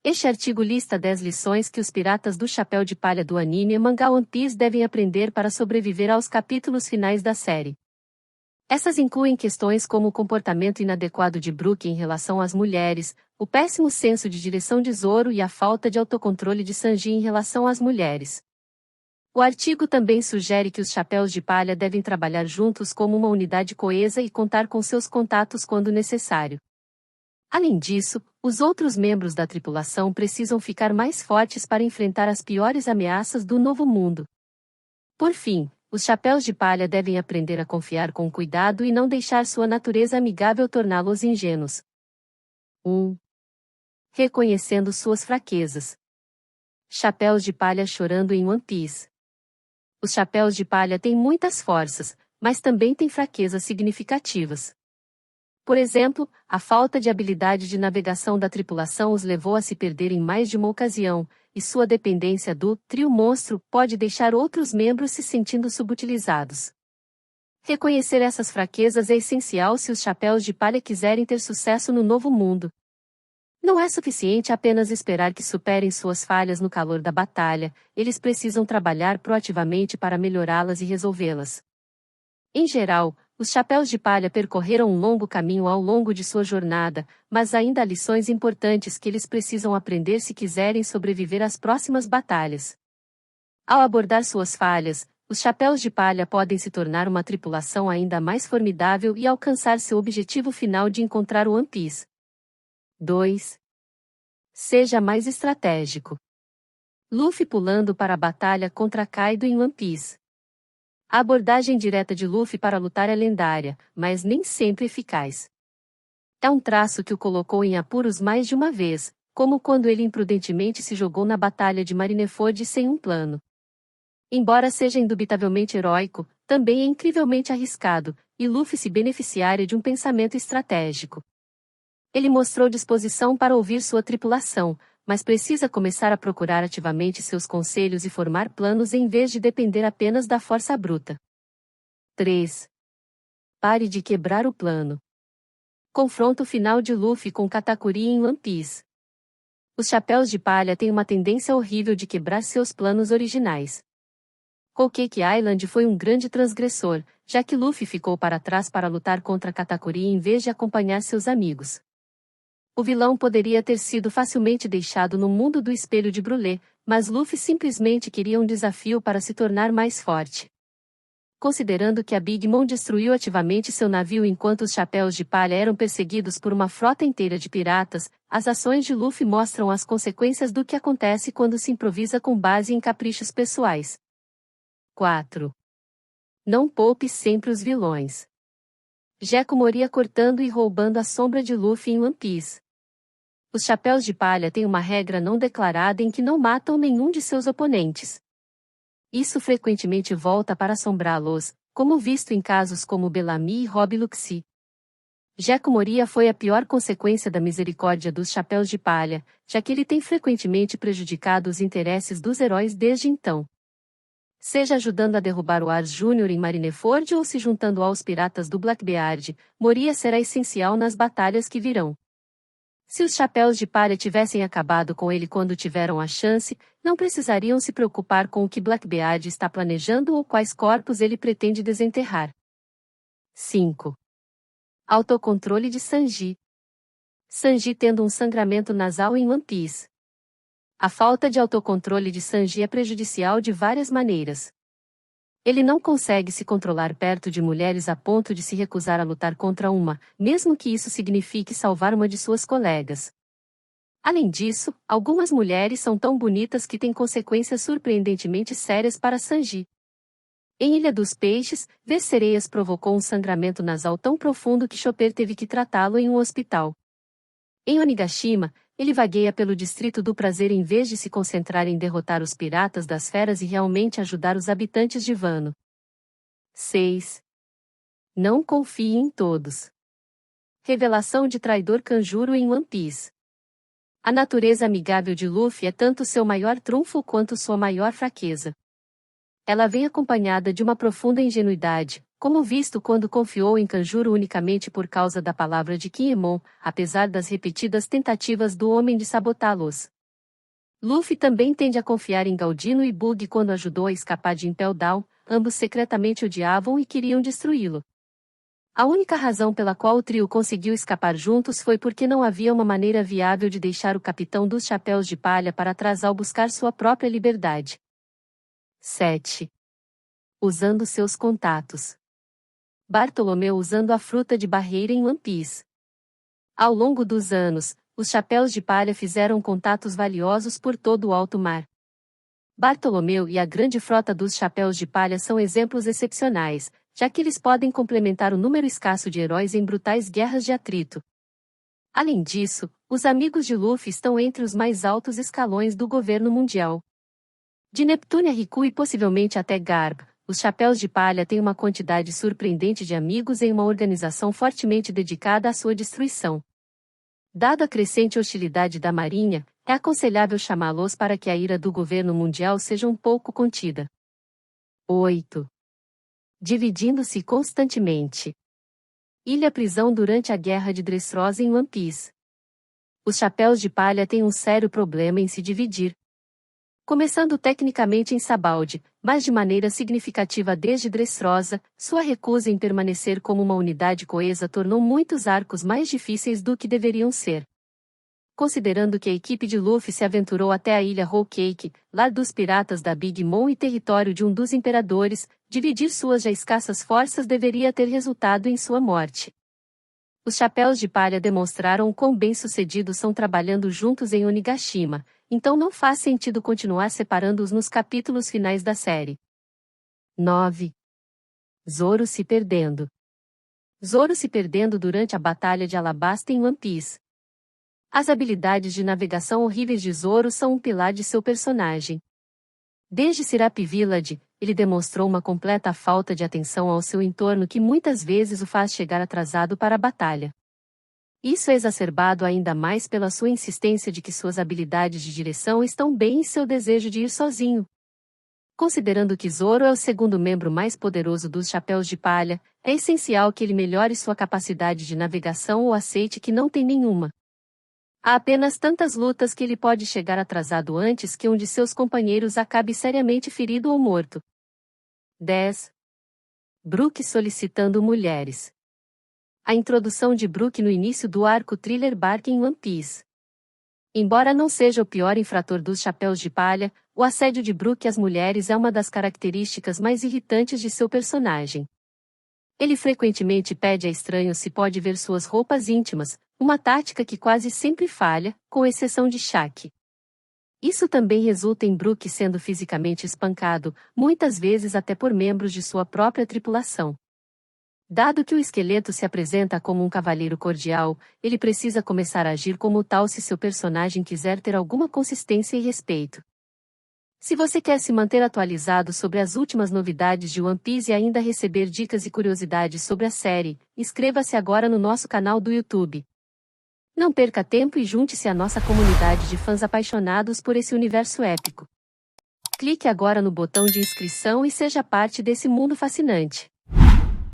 Este artigo lista 10 lições que os piratas do chapéu de palha do anime e mangá One Piece devem aprender para sobreviver aos capítulos finais da série. Essas incluem questões como o comportamento inadequado de Brook em relação às mulheres, o péssimo senso de direção de Zoro e a falta de autocontrole de Sanji em relação às mulheres. O artigo também sugere que os chapéus de palha devem trabalhar juntos como uma unidade coesa e contar com seus contatos quando necessário. Além disso, os outros membros da tripulação precisam ficar mais fortes para enfrentar as piores ameaças do novo mundo. Por fim, os chapéus de palha devem aprender a confiar com cuidado e não deixar sua natureza amigável torná-los ingênuos. 1. Reconhecendo suas fraquezas. Chapéus de palha chorando em One Piece. Os chapéus de palha têm muitas forças, mas também têm fraquezas significativas. Por exemplo, a falta de habilidade de navegação da tripulação os levou a se perder em mais de uma ocasião, e sua dependência do trio monstro pode deixar outros membros se sentindo subutilizados. Reconhecer essas fraquezas é essencial se os chapéus de palha quiserem ter sucesso no novo mundo. Não é suficiente apenas esperar que superem suas falhas no calor da batalha, eles precisam trabalhar proativamente para melhorá-las e resolvê-las. Em geral, os chapéus de palha percorreram um longo caminho ao longo de sua jornada, mas ainda há lições importantes que eles precisam aprender se quiserem sobreviver às próximas batalhas. Ao abordar suas falhas, os chapéus de palha podem se tornar uma tripulação ainda mais formidável e alcançar seu objetivo final de encontrar o One Piece. 2. Seja mais estratégico. Luffy pulando para a batalha contra Kaido em One Piece. A abordagem direta de Luffy para lutar é lendária, mas nem sempre eficaz. É um traço que o colocou em apuros mais de uma vez, como quando ele imprudentemente se jogou na batalha de Marineford sem um plano. Embora seja indubitavelmente heróico, também é incrivelmente arriscado, e Luffy se beneficiaria de um pensamento estratégico. Ele mostrou disposição para ouvir sua tripulação, mas precisa começar a procurar ativamente seus conselhos e formar planos em vez de depender apenas da força bruta. 3. Pare de quebrar o plano. Confronto final de Luffy com Katakuri em One Piece. Os chapéus de palha têm uma tendência horrível de quebrar seus planos originais. Whole Cake Island foi um grande transgressor, já que Luffy ficou para trás para lutar contra Katakuri em vez de acompanhar seus amigos. O vilão poderia ter sido facilmente deixado no mundo do espelho de Brulé, mas Luffy simplesmente queria um desafio para se tornar mais forte. Considerando que a Big Mom destruiu ativamente seu navio enquanto os chapéus de palha eram perseguidos por uma frota inteira de piratas, as ações de Luffy mostram as consequências do que acontece quando se improvisa com base em caprichos pessoais. 4. Não poupe sempre os vilões. Gekko Moria cortando e roubando a sombra de Luffy em One Piece. Os chapéus de palha têm uma regra não declarada em que não matam nenhum de seus oponentes. Isso frequentemente volta para assombrá-los, como visto em casos como Bellamy e Rob Luxy. Gekko Moria foi a pior consequência da misericórdia dos chapéus de palha, já que ele tem frequentemente prejudicado os interesses dos heróis desde então. Seja ajudando a derrubar o Ars Júnior em Marineford ou se juntando aos piratas do Blackbeard, Moria será essencial nas batalhas que virão. Se os chapéus de palha tivessem acabado com ele quando tiveram a chance, não precisariam se preocupar com o que Blackbeard está planejando ou quais corpos ele pretende desenterrar. 5. Autocontrole de Sanji. Sanji tendo um sangramento nasal em One Piece. A falta de autocontrole de Sanji é prejudicial de várias maneiras. Ele não consegue se controlar perto de mulheres a ponto de se recusar a lutar contra uma, mesmo que isso signifique salvar uma de suas colegas. Além disso, algumas mulheres são tão bonitas que têm consequências surpreendentemente sérias para Sanji. Em Ilha dos Peixes, ver sereias provocou um sangramento nasal tão profundo que Chopper teve que tratá-lo em um hospital. Em Onigashima, ele vagueia pelo distrito do prazer em vez de se concentrar em derrotar os piratas das feras e realmente ajudar os habitantes de Wano. 6. Não confie em todos. Revelação de traidor Kanjuro em One Piece. A natureza amigável de Luffy é tanto seu maior trunfo quanto sua maior fraqueza. Ela vem acompanhada de uma profunda ingenuidade, como visto quando confiou em Kanjuro unicamente por causa da palavra de Kinemon, apesar das repetidas tentativas do homem de sabotá-los. Luffy também tende a confiar em Galdino e Bug quando ajudou a escapar de Impel Down, ambos secretamente odiavam e queriam destruí-lo. A única razão pela qual o trio conseguiu escapar juntos foi porque não havia uma maneira viável de deixar o capitão dos Chapéus de Palha para trás ao buscar sua própria liberdade. 7. Usando seus contatos. Bartolomeu usando a fruta de barreira em One Piece. Ao longo dos anos, os Chapéus de Palha fizeram contatos valiosos por todo o alto mar. Bartolomeu e a grande frota dos Chapéus de Palha são exemplos excepcionais, já que eles podem complementar o número escasso de heróis em brutais guerras de atrito. Além disso, os amigos de Luffy estão entre os mais altos escalões do governo mundial. De Neptune a Riku e possivelmente até Garp, os Chapéus de Palha têm uma quantidade surpreendente de amigos em uma organização fortemente dedicada à sua destruição. Dado a crescente hostilidade da Marinha, é aconselhável chamá-los para que a ira do governo mundial seja um pouco contida. 8. Dividindo-se constantemente. Ilha-prisão durante a Guerra de Dressrosa em One Piece. Os Chapéus de Palha têm um sério problema em se dividir. Começando tecnicamente em Sabaldi, mas de maneira significativa desde Dressrosa, sua recusa em permanecer como uma unidade coesa tornou muitos arcos mais difíceis do que deveriam ser. Considerando que a equipe de Luffy se aventurou até a ilha Whole Cake, lar dos piratas da Big Mom e território de um dos imperadores, dividir suas já escassas forças deveria ter resultado em sua morte. Os Chapéus de Palha demonstraram o quão bem-sucedidos são trabalhando juntos em Onigashima, então não faz sentido continuar separando-os nos capítulos finais da série. 9. Zoro se perdendo. Zoro se perdendo durante a Batalha de Alabasta em One Piece. As habilidades de navegação horríveis de Zoro são um pilar de seu personagem. Desde Sirap Village, ele demonstrou uma completa falta de atenção ao seu entorno que muitas vezes o faz chegar atrasado para a batalha. Isso é exacerbado ainda mais pela sua insistência de que suas habilidades de direção estão bem em seu desejo de ir sozinho. Considerando que Zoro é o segundo membro mais poderoso dos Chapéus de Palha, é essencial que ele melhore sua capacidade de navegação ou aceite que não tem nenhuma. Há apenas tantas lutas que ele pode chegar atrasado antes que um de seus companheiros acabe seriamente ferido ou morto. 10. Brook solicitando mulheres. A introdução de Brook no início do arco Thriller Bark em One Piece. Embora não seja o pior infrator dos Chapéus de Palha, o assédio de Brook às mulheres é uma das características mais irritantes de seu personagem. Ele frequentemente pede a estranhos se pode ver suas roupas íntimas, uma tática que quase sempre falha, com exceção de Shaq. Isso também resulta em Brook sendo fisicamente espancado, muitas vezes até por membros de sua própria tripulação. Dado que o esqueleto se apresenta como um cavalheiro cordial, ele precisa começar a agir como tal se seu personagem quiser ter alguma consistência e respeito. Se você quer se manter atualizado sobre as últimas novidades de One Piece e ainda receber dicas e curiosidades sobre a série, inscreva-se agora no nosso canal do YouTube. Não perca tempo e junte-se à nossa comunidade de fãs apaixonados por esse universo épico. Clique agora no botão de inscrição e seja parte desse mundo fascinante.